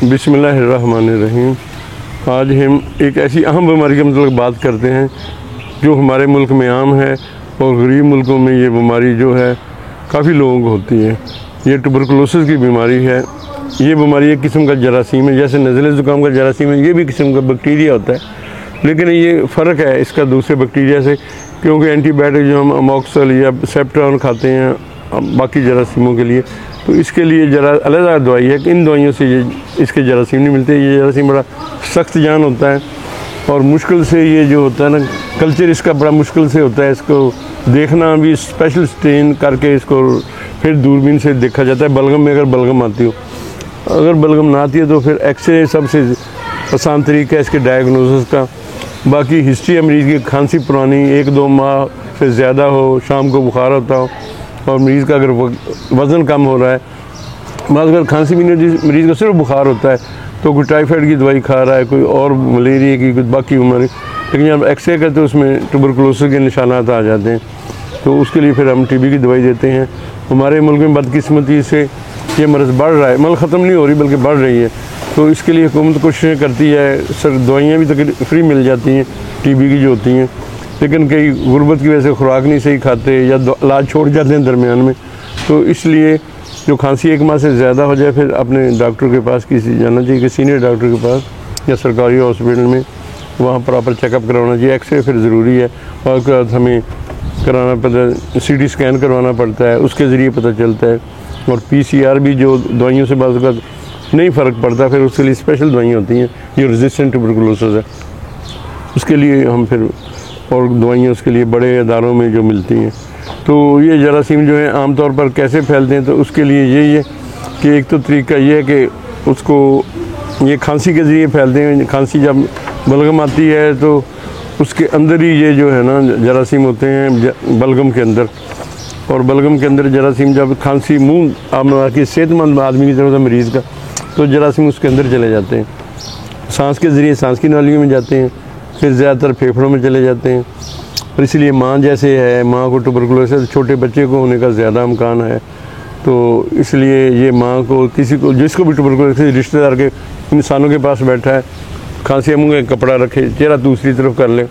बिस्मिल्लाहिर्रहमानिर्रहीम। आज हम एक ऐसी अहम बीमारी के मतलब बात करते हैं जो हमारे मुल्क में आम है और गरीब मुल्कों में ये बीमारी जो है काफ़ी लोगों को होती है। ये ट्यूबरकुलोसिस की बीमारी है। ये बीमारी एक किस्म का जरासीम है, जैसे नज़ले ज़ुकाम का जरासीम है, ये भी किस्म का बैक्टीरिया होता है, लेकिन ये फ़र्क है इसका दूसरे बैक्टीरिया से, क्योंकि एंटीबायोटिक जो हम अमोक्सल या सेप्ट्रॉन खाते हैं बाकी जरासीमों के लिए, तो इसके लिए जरा अलग दवाई है कि इन दवाइयों से ये इसके जरासीम नहीं मिलते। ये जरासीम बड़ा सख्त जान होता है और मुश्किल से ये जो होता है ना, कल्चर इसका बड़ा मुश्किल से होता है। इसको देखना भी स्पेशल स्टेन करके इसको फिर दूरबीन से देखा जाता है, बलगम में अगर बलगम आती हो। अगर बलगम ना आती है तो फिर एक्सरे सबसे आसान तरीका है इसके डायग्नोसिस का। बाकी हिस्ट्री है मरीज़ की, खांसी पुरानी 1-2 माह से ज़्यादा हो, शाम को बुखार होता हो और मरीज़ का अगर वज़न कम हो रहा है, अगर खांसी भी नहीं, मरीज़ को सिर्फ बुखार होता है तो कोई टाइफाइड की दवाई खा रहा है, कोई और मलेरिया की, कुछ बाकी बीमारी, लेकिन जब एक्सरे करते हैं उसमें ट्यूबरकुलोसिस के निशानात आ जाते हैं, तो उसके लिए फिर हम टीबी की दवाई देते हैं। हमारे मुल्क में बदकिस्मती से ये मर्ज़ बढ़ रहा है, मतलब ख़त्म नहीं हो रही बल्कि बढ़ रही है, तो इसके लिए हुकूमत कोशिशें करती है। सर दवाइयाँ भी तक फ्री मिल जाती हैं टीबी की जो होती हैं, लेकिन कई गुर्बत की वजह से खुराक नहीं सही खाते या इलाज छोड़ जाते हैं दरमियान में, तो इसलिए जो खांसी 1 माह से ज़्यादा हो जाए फिर अपने डॉक्टर के पास किसी जाना चाहिए कि सीनियर डॉक्टर के पास या सरकारी हॉस्पिटल में, वहाँ प्रॉपर चेकअप करवाना चाहिए। एक्सरे फिर ज़रूरी है और उसके बाद हमें कराना पड़ता है, CT स्कैन करवाना पड़ता है, उसके ज़रिए पता चलता है। और PCR भी जो दवाइयों से बाज़ वक़्त नहीं फ़र्क पड़ता, फिर उसके लिए स्पेशल दवाइयाँ होती हैं जो रेजिस्टेंट ट्यूबरकुलोसिस है, उसके लिए हम फिर और दवाइयाँ उसके लिए बड़े इदारों में जो मिलती हैं। तो ये जरासीम जो है आमतौर पर कैसे फैलते हैं, तो उसके लिए यही है कि एक तो तरीका ये है कि उसको ये खांसी के ज़रिए फैलते हैं। खांसी जब बलगम आती है तो उसके अंदर ही ये जो है ना जरासीम होते हैं बलगम के अंदर, और बलगम के अंदर जरासीम जब खांसी मुँह आप की सेहतमंद आदमी की तरफ से मरीज़ का, तो जरासीम उसके अंदर चले जाते हैं, सांस के ज़रिए सांस की नालियों में जाते हैं, फिर ज़्यादातर फेफड़ों में चले जाते हैं। और इसलिए माँ जैसे है, माँ को ट्यूबरकुलोसिस छोटे बच्चे को होने का ज़्यादा इम्कान है, तो इसलिए ये माँ को किसी को जिसको भी ट्यूबरकुलोसिस रिश्तेदार के इंसानों के पास बैठा है, खांसी मुँह में कपड़ा रखे, चेहरा दूसरी तरफ कर ले,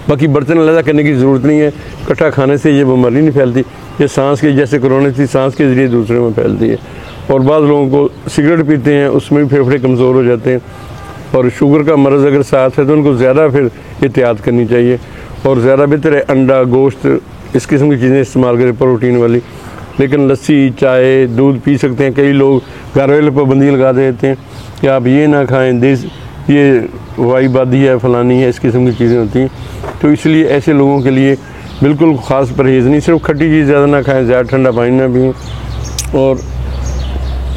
बाकी बर्तन अलग करने की ज़रूरत नहीं है। इकट्ठा खाने से ये बीमारी नहीं फैलती, ये सांस के जैसे कोरोना थी सांस के ज़रिए दूसरे में फैलती है। और बाद लोगों को सिगरेट पीते हैं उसमें भी फेफड़े कमज़ोर हो जाते हैं, और शुगर का मर्ज़ अगर साथ है तो उनको ज़्यादा फिर एहतियात करनी चाहिए, और ज़्यादा बेहतर है अंडा, गोश्त, इस किस्म की चीज़ें इस्तेमाल करें प्रोटीन वाली। लेकिन लस्सी, चाय, दूध पी सकते हैं। कई लोग घर वाले पाबंदी लगा देते हैं कि आप ये ना खाएं, देश ये वाईबादी है, फलानी है, इस किस्म की चीज़ें होती हैं। तो इसलिए ऐसे लोगों के लिए बिल्कुल ख़ास परहेज़ नहीं, सिर्फ खट्टी चीज़ ज़्यादा ना खाएँ, ज़्यादा ठंडा पानी ना पिएँ। और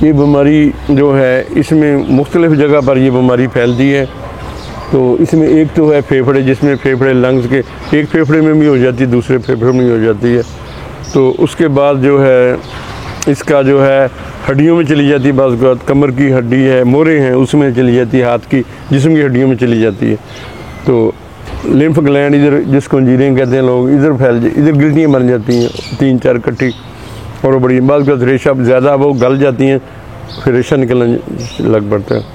ये बीमारी जो है इसमें मुख्तलिफ़ जगह पर ये बीमारी फैलती है। तो इसमें एक तो है फेफड़े, जिसमें फेफड़े लंग्स के एक फेफड़े में भी हो जाती है, दूसरे फेफड़े में भी हो जाती है। तो उसके बाद जो है इसका जो है हड्डियों में चली जाती है, बाज़ औक़ात कमर की हड्डी है, मोरे हैं, उसमें चली जाती है, हाथ की जिस्म की हड्डियों में चली जाती है। तो लिम्फ ग्लैंड इधर, जिसको अंजीरें कहते हैं लोग, इधर फैल इधर गिल्टियाँ बन जाती हैं 3-4 इकट्ठी, और वो बड़ी बाज़ औक़ात रेशा ज़्यादा वो गल जाती हैं, फिर रेशा निकलने लग पड़ता है।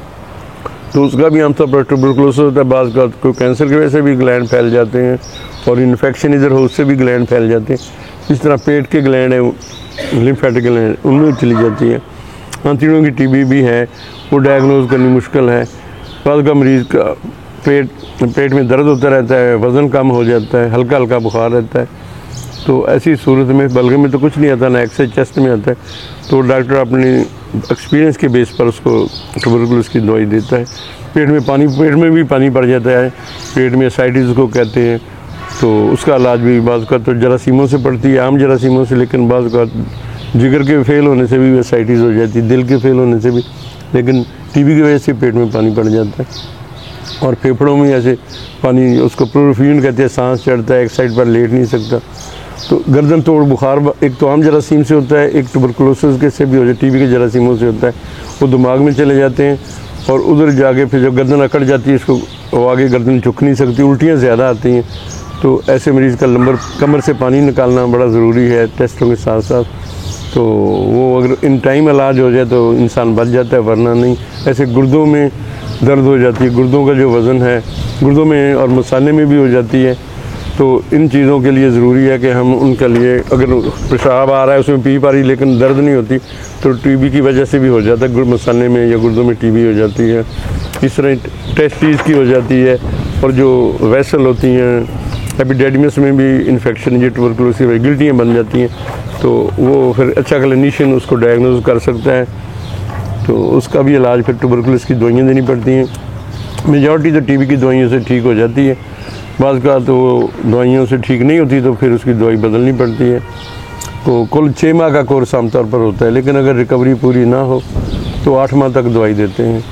तो उसका भी आमतौर पर ट्यूबरकुलोसिस होता है। बाज़ औक़ात कोई कैंसर की वजह से भी ग्लैंड फैल जाते हैं, और इन्फेक्शन इधर हो उससे भी ग्लैंड फैल जाते हैं। इस तरह पेट के ग्लैंड है, लिम्फेटिक ग्लैंड, उनमें चली जाती है। आंतड़ियों की टीबी भी है, वो डायग्नोज करनी मुश्किल है। बाज़ का मरीज़ का पेट में दर्द होता रहता है, वज़न कम हो जाता है, हल्का हल्का बुखार रहता है। तो ऐसी सूरत में बलगम में तो कुछ नहीं आता, ना एक्सरे चेस्ट में आता है, तो डॉक्टर अपनी एक्सपीरियंस के बेस पर उसको ट्यूबरकुलोसिस की दवाई देता है। पेट में भी पानी पड़ जाता है, पेट में एसाइटिस को कहते हैं, तो उसका इलाज भी बाज़ का तो जरासीमों से पड़ती है, आम जरासीमों से, लेकिन बाज़ का जिगर के फेल होने से भी एसाइटिस हो जाती है, दिल के फेल होने से भी, लेकिन टीबी की वजह से पेट में पानी पड़ जाता है। और फेफड़ों में ऐसे पानी, उसको प्रोफिन कहते हैं, सांस चढ़ता है, एक साइड पर लेट नहीं सकता। तो गर्दन तोड़ बुखार एक तो आम जरासीम से होता है, एक ट्यूबरकुलोसिस के से भी हो जाए, टीबी के जरासीमों से होता है। वो दिमाग में चले जाते हैं और उधर जाके फिर जब गर्दन अकड़ जाती है, इसको वो आगे गर्दन झुक नहीं सकती, उल्टियाँ ज़्यादा आती हैं। तो ऐसे मरीज़ का कमर से पानी निकालना बड़ा ज़रूरी है टेस्टों के साथ साथ। तो वो अगर इन टाइम इलाज हो जाए तो इंसान बच जाता है, वरना नहीं। ऐसे गुर्दों में दर्द हो जाती है, गुर्दों का जो वज़न है गुर्दों में और मसाने में भी हो जाती है। तो इन चीज़ों के लिए ज़रूरी है कि हम उनके लिए, अगर पेशाब आ रहा है उसमें पी पा रही लेकिन दर्द नहीं होती, तो टीबी की वजह से भी हो जाता है, मसाने में या गुर्दों में टीबी हो जाती है। इस तरह टेस्टीज की हो जाती है, और जो वेसल होती हैं एपिडेडमिस में भी इन्फेक्शन, ये ट्यूबरकुलोसिस गिल्टियाँ बन जाती हैं। तो वो फिर अच्छा क्लिनिशियन उसको डायग्नोज कर सकता है, तो उसका भी इलाज फिर ट्यूबरकुलोसिस की दवाइयाँ देनी पड़ती हैं। मेजॉरिटी तो टीबी की दवाइयों से ठीक हो जाती है, बाज़ का तो दवाइयों से ठीक नहीं होती तो फिर उसकी दवाई बदलनी पड़ती है। तो कुल 6 माह का कोर्स आमतौर पर होता है, लेकिन अगर रिकवरी पूरी ना हो तो 8 माह तक दवाई देते हैं।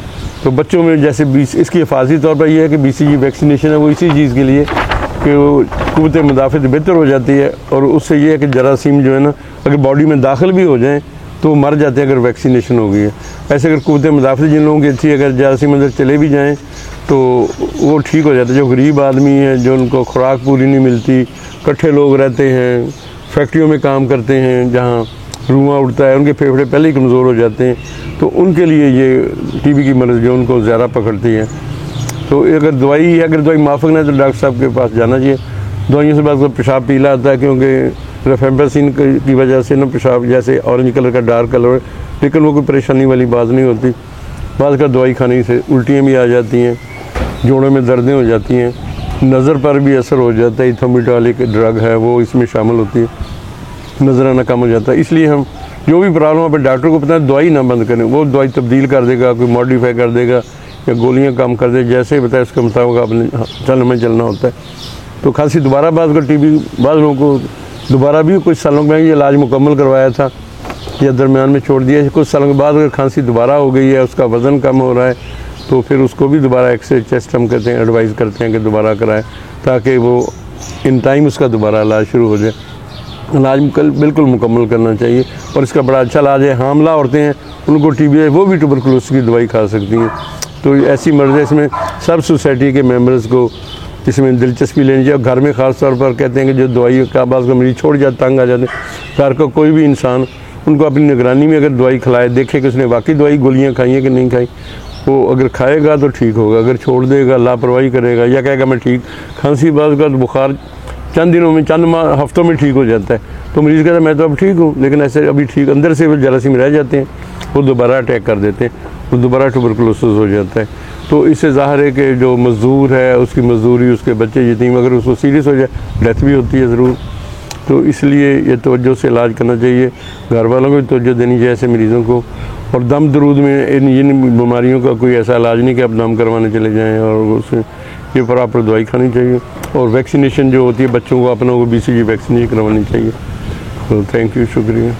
तो बच्चों में जैसे इसकी हिफाजती तौर पर यह है कि BCG वैक्सीनेशन है, वो इसी चीज़ के लिए कि वो क़ुव्वत मुदाफ़त बेहतर हो जाती है, और उससे ये है कि जरासीम जो है ना अगर बॉडी में दाखिल भी हो जाएँ तो मर जाते हैं अगर वैक्सीनेशन हो गई है। ऐसे अगर क़ुव्वत मुदाफ़त जिन लोगों की अच्छी, अगर जरासीम अंदर चले भी जाएँ तो वो ठीक हो जाता है। जो गरीब आदमी है, जो उनको खुराक पूरी नहीं मिलती, इकट्ठे लोग रहते हैं, फैक्ट्रियों में काम करते हैं जहाँ धुआं उड़ता है, उनके फेफड़े पहले ही कमज़ोर हो जाते हैं, तो उनके लिए ये टीबी की मर्ज़ जो उनको ज़्यादा पकड़ती है। तो अगर दवाई माफ़क ना है तो डॉक्टर साहब के पास जाना चाहिए। दवाइयों से बाद पेशाब पीला आता है, क्योंकि रेफेम्पेसिन की वजह से ना पेशाब जैसे ऑरेंज कलर का डार्क कलर है, लेकिन वो कोई परेशानी वाली बात नहीं होती। बाद का दवाई खाने से उल्टियाँ भी आ जाती हैं, जोड़ों में दर्दें हो जाती हैं, नज़र पर भी असर हो जाता है। इथोमिटाल एक ड्रग है, वो इसमें शामिल होती है, नज़र आना कम हो जाता है। इसलिए हम जो भी प्रॉब्लम है डॉक्टर को पता है, दवाई ना बंद करें, वो दवाई तब्दील कर देगा, कोई मॉडिफाई कर देगा या गोलियां कम कर दे, जैसे बताए उसके मुताबिक आपने चलना होता है। तो खांसी दोबारा बाद का टीबी, बाद लोगों को दोबारा भी कुछ सालों में ये इलाज मुकम्मल करवाया था या दरमियान में छोड़ दिया, कुछ सालों के बाद अगर खांसी दोबारा हो गई है, उसका वज़न कम हो रहा है, तो फिर उसको भी दोबारा एक्सरे चेस्ट हम कहते हैं एडवाइज़ करते हैं कि दोबारा कराएं, ताकि वो इन टाइम उसका दोबारा इलाज शुरू हो जाए। इलाज बिल्कुल मुकम्मल करना चाहिए, और इसका बड़ा अच्छा इलाज है। हामला औरतें हैं उनको टीबी है, वो भी ट्यूबरकुलोसिस की दवाई खा सकती हैं। तो ऐसी मर्ज़ है, इसमें सब सोसाइटी के मेम्बर्स को इसमें दिलचस्पी लेनी चाहिए। घर में ख़ास तौर पर कहते हैं कि जो दवाई का बाद का मरीज़ छोड़ जाते, तंग आ जाते, घर का कोई भी इंसान उनको अपनी निगरानी में अगर दवाई खिलाए, देखे कि उसने वाकई दवाई गोलियाँ खाई हैं कि नहीं खाई। वो अगर खाएगा तो ठीक होगा, अगर छोड़ देगा, लापरवाही करेगा या कहेगा मैं ठीक, खांसी बाद का बुखार चंद दिनों में, चंद हफ्तों में ठीक हो जाता है, तो मरीज़ कहता है मैं तो अब ठीक हूँ, लेकिन ऐसे अभी ठीक अंदर से वो जरासीम रह जाते हैं, वो दोबारा अटैक कर देते हैं, वो दोबारा ट्यूबरकुलोसिस हो जाता है। तो इससे ज़ाहिर है कि जो मज़दूर है उसकी मज़दूरी, उसके बच्चे यतीम, अगर उसको सीरियस हो जाए डेथ भी होती है ज़रूर। तो इसलिए ये तवज्जो से इलाज करना चाहिए, घर वालों को भी तवज्जो देनी चाहिए ऐसे मरीज़ों को। और दम दरूद में इन बीमारियों का कोई ऐसा इलाज नहीं कि आप दम करवाने चले जाएँ, और उससे ये प्रॉपर दवाई खानी चाहिए। और वैक्सीनेशन जो होती है बच्चों को, अपनों को BCG वैक्सीनेशन करवानी चाहिए। तो थैंक यू, शुक्रिया।